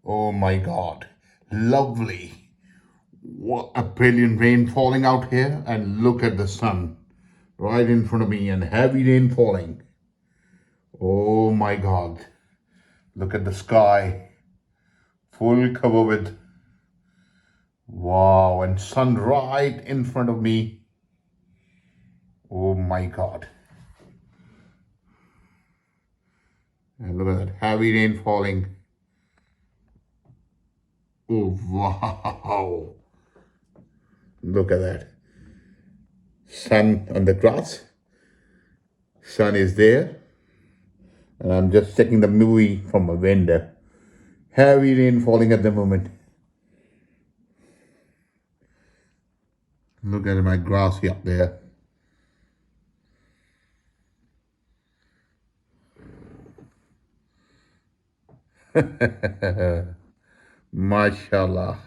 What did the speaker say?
Oh my God. Lovely. What a brilliant rain falling out here. And look at the sun right in front of me and heavy rain falling. Oh my God. Look at the sky. Full cover with wow and sun right in front of me. Oh my God. And look at that heavy rain falling. Oh wow. Look at that. Sun on the grass. Sun is there. And I'm just checking the movie from my window. Heavy rain falling at the moment. Look at my grassy up there. MashaAllah.